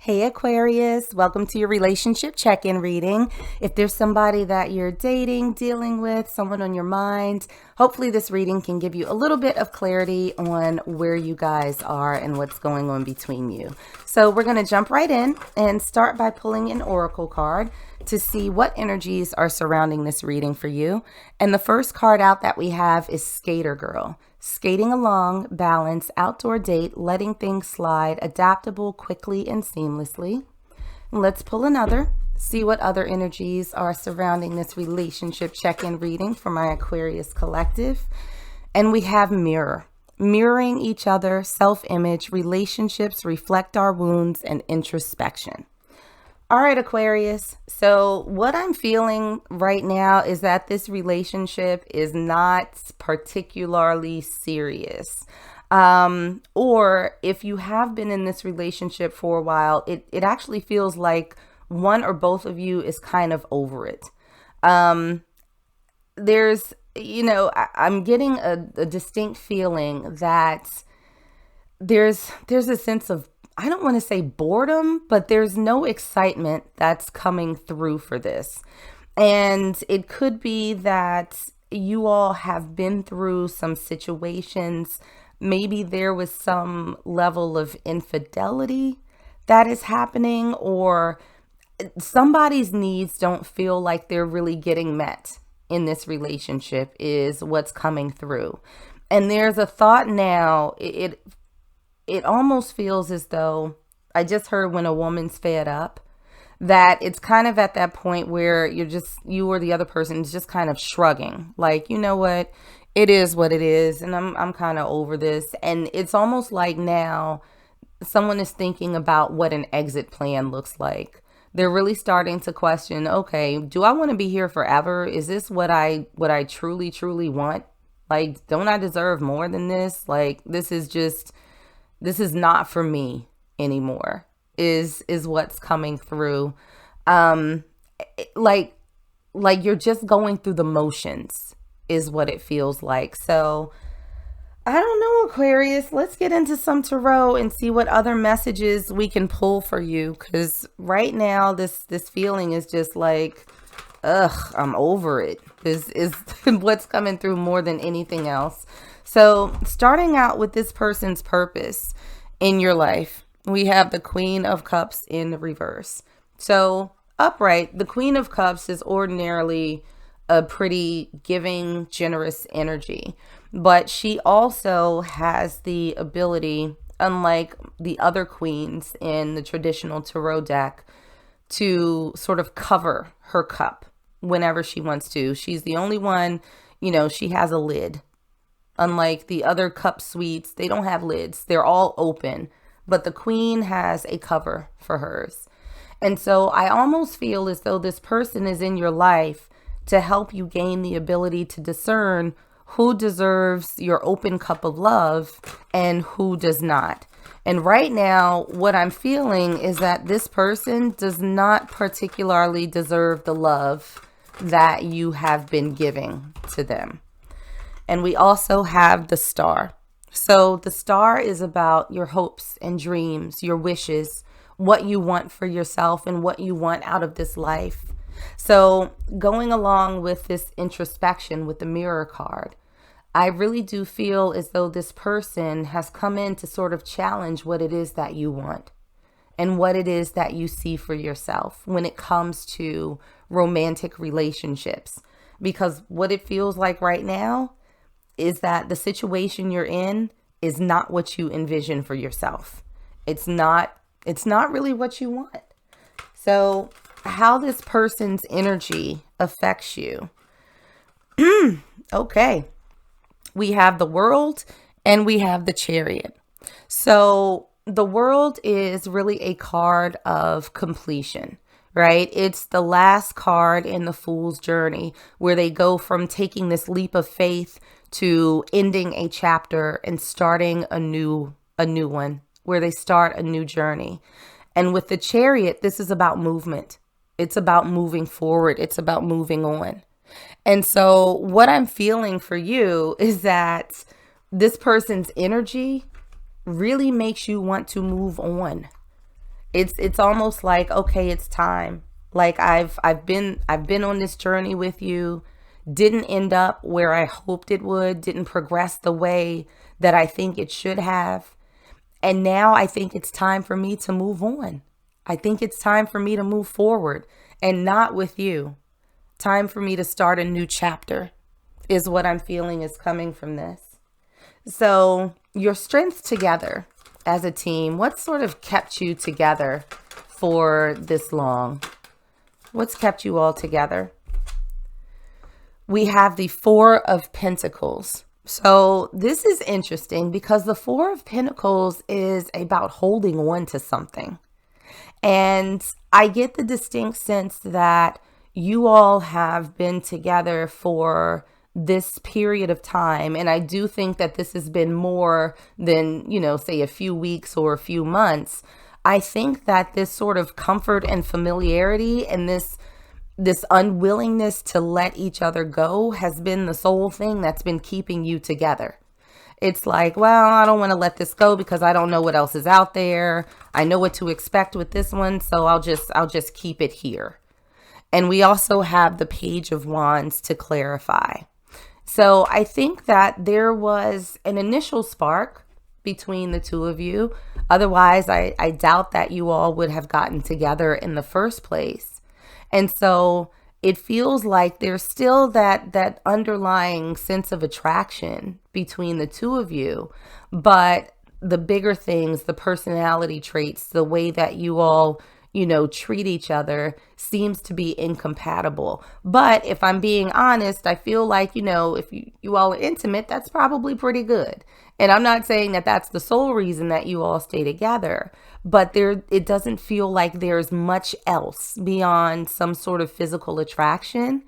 Hey Aquarius, welcome to your relationship check-in reading. If there's somebody that you're dating, dealing with, someone on your mind, hopefully this reading can give you a little bit of clarity on where you guys are and what's going on between you. So we're going to jump right in and start by pulling an oracle card to see what energies are surrounding this reading for you. And the first card out that we have is Skater Girl. Skating along, balance, outdoor date, letting things slide, adaptable, quickly and seamlessly. Let's pull another, see what other energies are surrounding this relationship check-in reading for my Aquarius collective. And we have mirror. Mirroring each other, self-image, relationships reflect our wounds, and introspection. All right, Aquarius. So what I'm feeling right now is that this relationship is not particularly serious. Or if you have been in this relationship for a while, it actually feels like one or both of you is kind of over it. I'm getting a distinct feeling that there's a sense of, I don't want to say boredom, but there's no excitement that's coming through for this. And it could be that you all have been through some situations. Maybe there was some level of infidelity that is happening, or somebody's needs don't feel like they're really getting met in this relationship is what's coming through. And there's a thought now, it almost feels as though, I just heard when a woman's fed up, that it's kind of at that point where you or the other person is just kind of shrugging. Like, you know what? It is what it is. And I'm kind of over this. And it's almost like now someone is thinking about what an exit plan looks like. They're really starting to question, okay, do I want to be here forever? Is this what I truly, truly want? Like, don't I deserve more than this? Like, this is not for me anymore, is what's coming through. Like you're just going through the motions is what it feels like. So I don't know, Aquarius, let's get into some tarot and see what other messages we can pull for you. Because right now this feeling is just like, ugh, I'm over it, is what's coming through more than anything else. So starting out with this person's purpose in your life, we have the Queen of Cups in reverse. So upright, the Queen of Cups is ordinarily a pretty giving, generous energy, but she also has the ability, unlike the other queens in the traditional tarot deck, to sort of cover her cup whenever she wants to. She's the only one, she has a lid. Unlike the other cup suites, they don't have lids. They're all open. But the queen has a cover for hers. And so I almost feel as though this person is in your life to help you gain the ability to discern who deserves your open cup of love and who does not. And right now, what I'm feeling is that this person does not particularly deserve the love that you have been giving to them. And we also have the Star. So the Star is about your hopes and dreams, your wishes, what you want for yourself and what you want out of this life. So going along with this introspection with the Mirror card, I really do feel as though this person has come in to sort of challenge what it is that you want and what it is that you see for yourself when it comes to romantic relationships. Because what it feels like right now is that the situation you're in is not what you envision for yourself. It's not really what you want. So how this person's energy affects you. Okay. We have the World and we have the Chariot. So the World is really a card of completion, right? It's the last card in the Fool's Journey, where they go from taking this leap of faith to ending a chapter and starting a new one, where they start a new journey. And with the Chariot, this is about movement. It's about moving forward. It's about moving on. And so what I'm feeling for you is that this person's energy really makes you want to move on. It's almost like, okay, it's time. Like I've been on this journey with you, didn't end up where I hoped it would, didn't progress the way that I think it should have. And now I think it's time for me to move on. I think it's time for me to move forward, and not with you. Time for me to start a new chapter is what I'm feeling is coming from this. So, your strength together as a team, what sort of kept you together for this long? What's kept you all together? We have the Four of Pentacles. So this is interesting because the Four of Pentacles is about holding on to something. And I get the distinct sense that you all have been together for this period of time. And I do think that this has been more than, say a few weeks or a few months. I think that this sort of comfort and familiarity and this unwillingness to let each other go has been the sole thing that's been keeping you together. It's like, well, I don't want to let this go because I don't know what else is out there. I know what to expect with this one, so I'll just keep it here. And we also have the Page of Wands to clarify. So I think that there was an initial spark between the two of you. Otherwise, I doubt that you all would have gotten together in the first place. And so it feels like there's still that underlying sense of attraction between the two of you. But the bigger things, the personality traits, the way that you all, treat each other seems to be incompatible. But if I'm being honest, I feel like, if you all are intimate, that's probably pretty good. And I'm not saying that that's the sole reason that you all stay together, but it doesn't feel like there's much else beyond some sort of physical attraction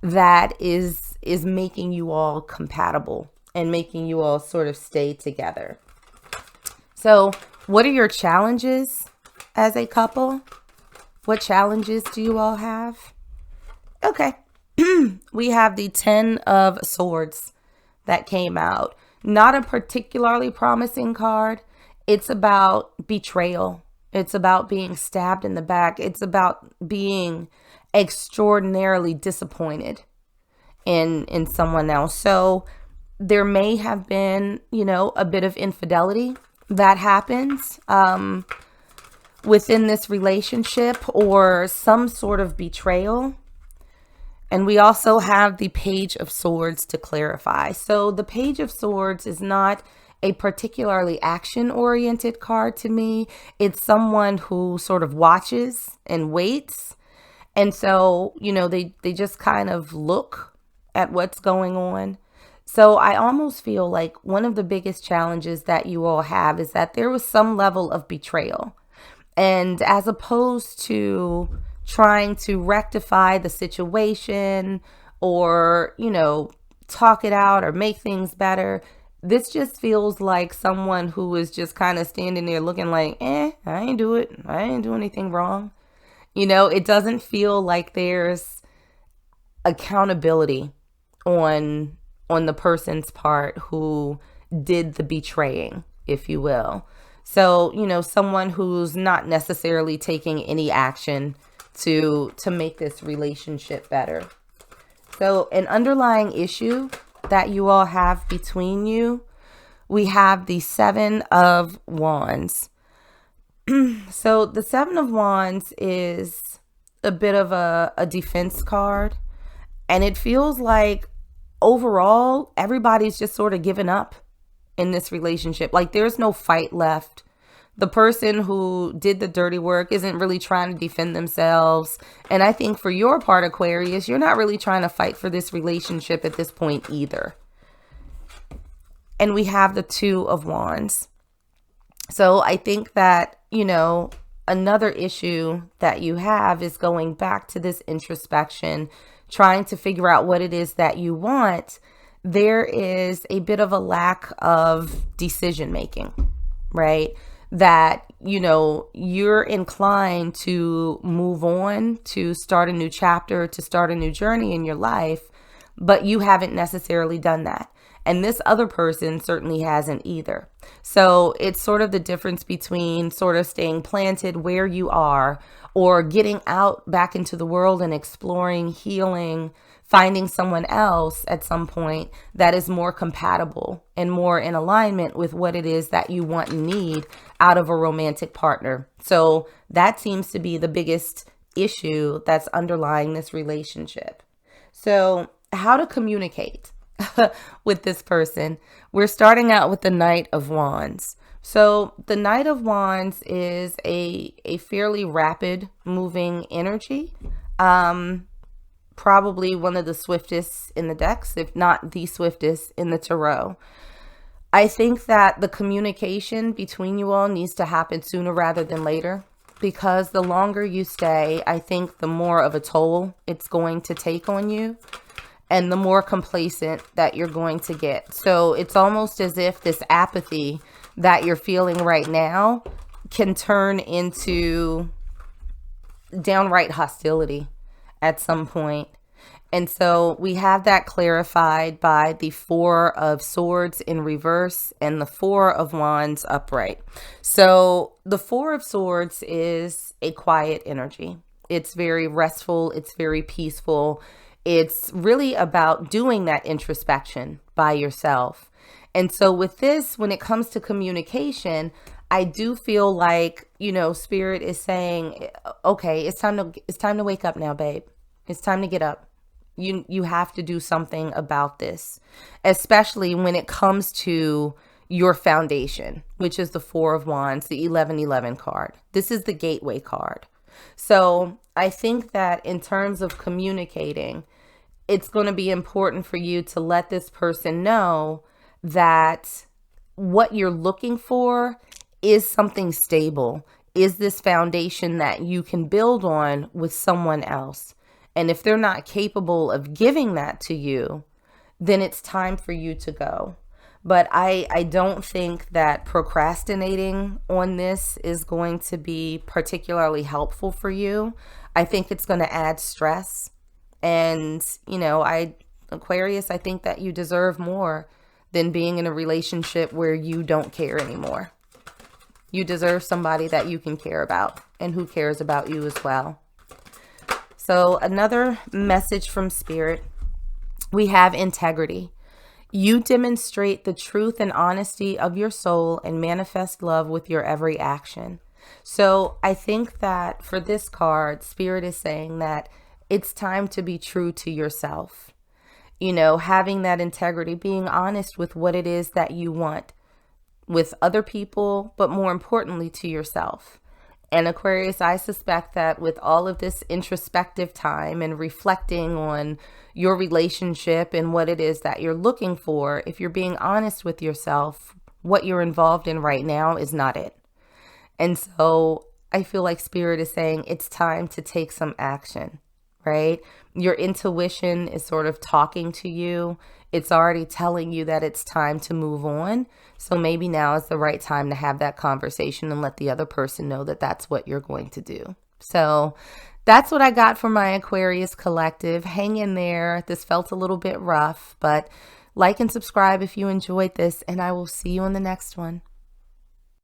that is making you all compatible and making you all sort of stay together. So, what are your challenges as a couple? What challenges do you all have? Okay. We have the 10 of Swords that came out. Not a particularly promising card. It's about betrayal. It's about being stabbed in the back. It's about being extraordinarily disappointed in someone else. So there may have been, a bit of infidelity that happens within this relationship, or some sort of betrayal. And we also have the Page of Swords to clarify. So the Page of Swords is not a particularly action-oriented card to me. It's someone who sort of watches and waits. And so, they just kind of look at what's going on. So I almost feel like one of the biggest challenges that you all have is that there was some level of betrayal. And as opposed to trying to rectify the situation or, talk it out or make things better, this just feels like someone who is just kind of standing there looking like, I ain't do it. I ain't do anything wrong. It doesn't feel like there's accountability on the person's part who did the betraying, if you will. So, someone who's not necessarily taking any action to make this relationship better. So an underlying issue that you all have between you, we have the 7 of Wands. So the 7 of Wands is a bit of a defense card. And it feels like overall, everybody's just sort of given up in this relationship. Like there's no fight left. The person who did the dirty work isn't really trying to defend themselves. And I think for your part, Aquarius, you're not really trying to fight for this relationship at this point either. And we have the 2 of Wands. So I think that, another issue that you have is going back to this introspection, trying to figure out what it is that you want. There is a bit of a lack of decision making, right? That, you're inclined to move on, to start a new chapter, to start a new journey in your life, but you haven't necessarily done that. And this other person certainly hasn't either. So it's sort of the difference between sort of staying planted where you are or getting out back into the world and exploring, healing, finding someone else at some point that is more compatible and more in alignment with what it is that you want and need out of a romantic partner. So that seems to be the biggest issue that's underlying this relationship. So how to communicate with this person. We're starting out with the Knight of Wands. So the Knight of Wands is a fairly rapid moving energy. Probably one of the swiftest in the decks, if not the swiftest in the tarot. I think that the communication between you all needs to happen sooner rather than later, because the longer you stay, I think the more of a toll it's going to take on you and the more complacent that you're going to get. So it's almost as if this apathy that you're feeling right now can turn into downright hostility at some point. And so we have that clarified by the Four of Swords in reverse and the Four of Wands upright. So the Four of Swords is a quiet energy. It's very restful. It's very peaceful. It's really about doing that introspection by yourself. And so with this, when it comes to communication, I do feel like, Spirit is saying, okay, it's time to wake up now, babe. It's time to get up. You have to do something about this, especially when it comes to your foundation, which is the Four of Wands, the 1111 card. This is the gateway card. So I think that in terms of communicating, it's going to be important for you to let this person know that what you're looking for is something stable, is this foundation that you can build on with someone else. And if they're not capable of giving that to you, then it's time for you to go. But I don't think that procrastinating on this is going to be particularly helpful for you. I think it's going to add stress. And, Aquarius, I think that you deserve more than being in a relationship where you don't care anymore. You deserve somebody that you can care about and who cares about you as well. So another message from Spirit, we have integrity. You demonstrate the truth and honesty of your soul and manifest love with your every action. So I think that for this card, Spirit is saying that it's time to be true to yourself. Having that integrity, being honest with what it is that you want with other people, but more importantly to yourself. And Aquarius, I suspect that with all of this introspective time and reflecting on your relationship and what it is that you're looking for, if you're being honest with yourself, what you're involved in right now is not it. And so I feel like Spirit is saying it's time to take some action, right? Your intuition is sort of talking to you. It's already telling you that it's time to move on. So maybe now is the right time to have that conversation and let the other person know that that's what you're going to do. So that's what I got for my Aquarius collective. Hang in there. This felt a little bit rough, but like and subscribe if you enjoyed this, and I will see you on the next one.